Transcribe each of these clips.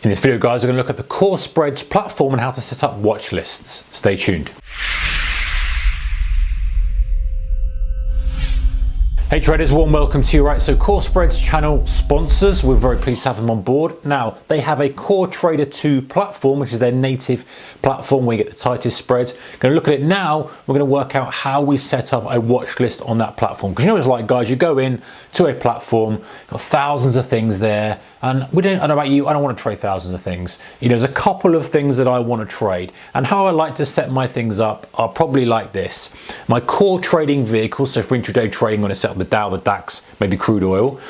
In this video, guys, we're going to look at the CoreSpreads platform and how to set up watch lists. Stay tuned. Hey traders, warm welcome to you. Right, so CoreSpreads channel sponsors, we're very pleased to have them on board. Now, they have a Core Trader 2 platform, which is their native platform where you get the tightest spreads. Going to look at it now. We're going to work out how we set up a watch list on that platform. Because you know what it's like, guys, you go in to a platform, got thousands of things there, and I don't know about you, I don't want to trade thousands of things. You know, there's a couple of things that I want to trade. And how I like to set my things up are probably like this. My core trading vehicles, so for intraday trading, I'm going to set up the Dow, the DAX, maybe crude oil.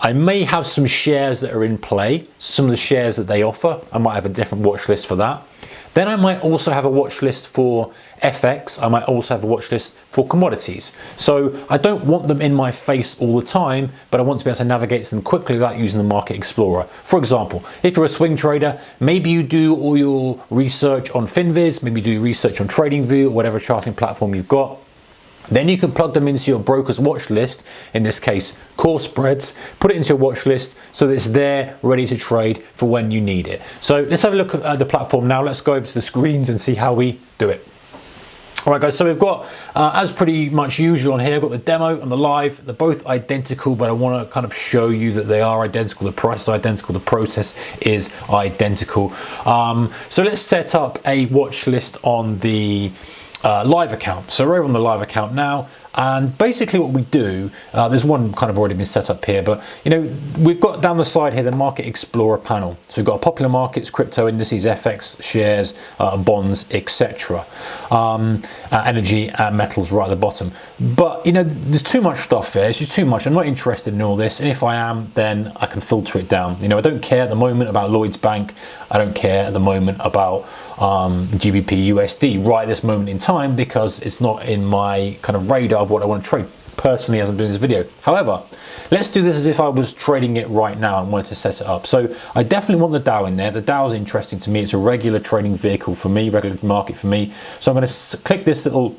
I may have some shares that are in play, some of the shares that they offer. I might have a different watch list for that. Then I might also have a watch list for FX. I might also have a watch list for commodities. So I don't want them in my face all the time, but I want to be able to navigate to them quickly without using the Market Explorer. For example, if you're a swing trader, maybe you do all your research on FinViz, maybe you do research on TradingView or whatever charting platform you've got. Then you can plug them into your broker's watch list, in this case CoreSpreads, put it into your watch list so that it's there ready to trade for when you need it. So let's have a look at the platform now. Let's go over to the screens and see how we do it. All right, guys, so we've got, as pretty much usual on here, I've got the demo and the live. They're both identical, but I want to kind of show you that they are identical. The price is identical, the process is identical. So let's set up a watch list on the live account. So we're over on the live account now, and basically what we do, there's one kind of already been set up here, but you know, we've got down the side here the Market Explorer panel. So we've got popular markets, crypto indices, FX, shares, bonds, etc. Energy and metals right at the bottom. But you know, there's too much stuff here. It's just too much. I'm not interested in all this, and if I am, then I can filter it down. You know, I don't care at the moment about Lloyd's Bank. I don't care at the moment about GBP USD right at this moment in time, because it's not in my kind of radar of what I want to trade personally as I'm doing this video. However, let's do this as if I was trading it right now and wanted to set it up. So I definitely want the Dow in there. The Dow is interesting to me. It's a regular trading vehicle for me, regular market for me. So I'm going to click this little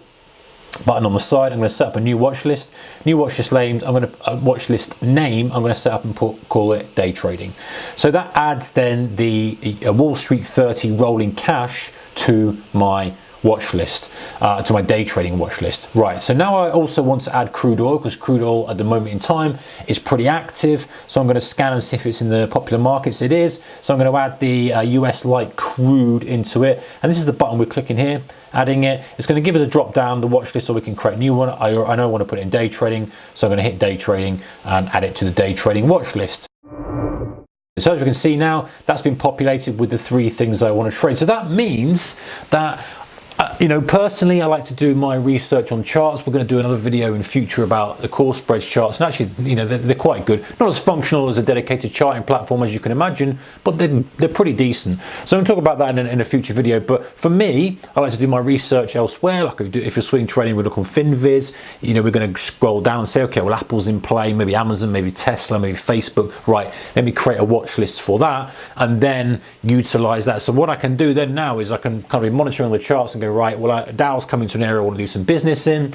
button on the side. I'm going to set up a new watch list. New watch list name. I'm going to watch list name. I'm going to set up and call it day trading. So that adds then the Wall Street 30 rolling cash to my watch list, to my day trading watch list. Right, so now I also want to add crude oil, because crude oil at the moment in time is pretty active. So I'm going to scan and see if it's in the popular markets. It is. So I'm going to add the US light crude into it, and this is the button we're clicking here, adding it. It's going to give us a drop down the watch list so we can create a new one. I know I want to put it in day trading, so I'm going to hit day trading and add it to the day trading watch list. So as we can see now, that's been populated with the three things I want to trade. So that means that you know, personally, I like to do my research on charts. We're going to do another video in future about the CoreSpreads charts, and actually, you know, they're quite good. Not as functional as a dedicated charting platform as you can imagine, but they're pretty decent. So I'm going to talk about that in a future video. But for me, I like to do my research elsewhere. Like if you're swing trading, we look on FinViz. You know, we're going to scroll down and say, okay, well, Apple's in play, maybe Amazon, maybe Tesla, maybe Facebook. Right, let me create a watch list for that, and then utilize that. So what I can do then now is I can kind of be monitoring the charts and go, right, well, Dow's coming to an area I want to do some business in,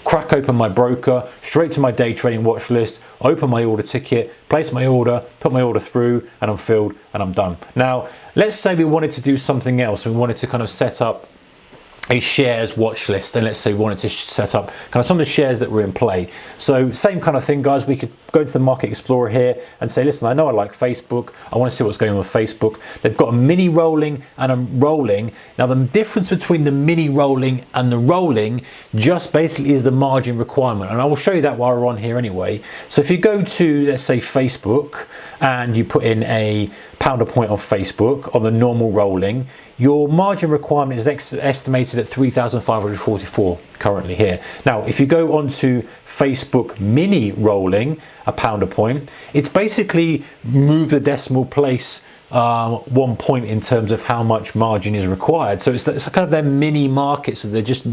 crack open my broker, straight to my day trading watch list, open my order ticket, place my order, put my order through, and I'm filled and I'm done. Now, let's say we wanted to do something else, and we wanted to kind of set up a shares watch list, and let's say we wanted to set up kind of some of the shares that were in play. So same kind of thing, guys. We could go into the Market Explorer here and say, listen, I know I like Facebook. I want to see what's going on with Facebook. They've got a mini rolling and a rolling. Now the difference between the mini rolling and the rolling just basically is the margin requirement, and I will show you that while we're on here anyway. So if you go to, let's say, Facebook, and you put in a pounder point on Facebook on the normal rolling, your margin requirement is estimated at 3,544 currently here. Now, if you go onto Facebook mini rolling, a pounder point, it's basically moved the decimal place 1 point in terms of how much margin is required. So it's kind of their mini market, so they're just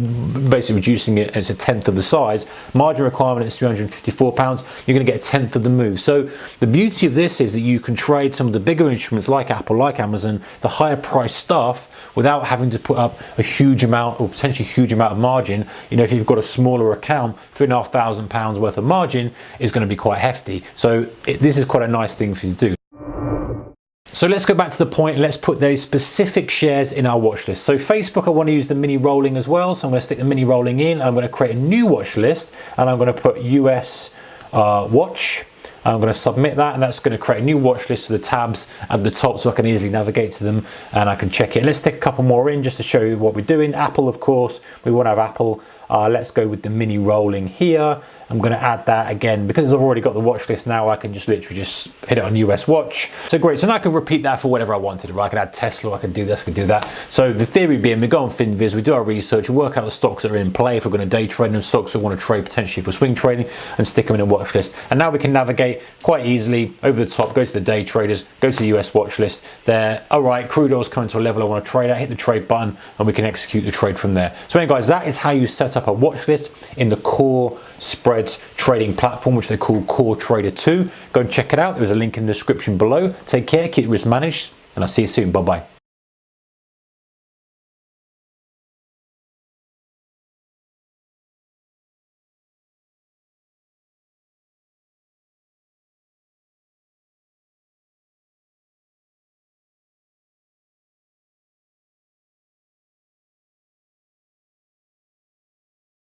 basically reducing it. It's a tenth of the size. Margin requirement is £354. You're going to get a tenth of the move. So the beauty of this is that you can trade some of the bigger instruments like Apple, like Amazon, the higher price stuff, without having to put up a huge amount or potentially huge amount of margin. You know, if you've got a smaller account, £3,500 worth of margin is going to be quite hefty. So this is quite a nice thing for you to do. So let's go back to the point. Let's put those specific shares in our watch list. So Facebook, I want to use the mini rolling as well. So I'm going to stick the mini rolling in. I'm going to create a new watch list, and I'm going to put US watch. I'm going to submit that, and that's going to create a new watch list with the tabs at the top so I can easily navigate to them and I can check it. Let's stick a couple more in just to show you what we're doing. Apple, of course, we want to have Apple. Let's go with the mini rolling here. I'm going to add that again because I've already got the watch list now. I can just literally just hit it on US watch. So great. So now I can repeat that for whatever I wanted, right? I can add Tesla, I can do this, I can do that. So the theory being, we go on FinViz, we do our research, we work out the stocks that are in play. If we're going to day trade them, stocks we want to trade potentially for swing trading, and stick them in a watch list. And now we can navigate quite easily over the top, go to the day traders, go to the US watch list. There, all right, crude oil's coming to a level I want to trade at, hit the trade button, and we can execute the trade from there. So anyway, guys, that is how you set up a watch list in the CoreSpreads trading platform, which they call Core Trader 2. Go and check it out. There's a link in the description below. Take care, keep risk managed, and I'll see you soon. Bye-bye.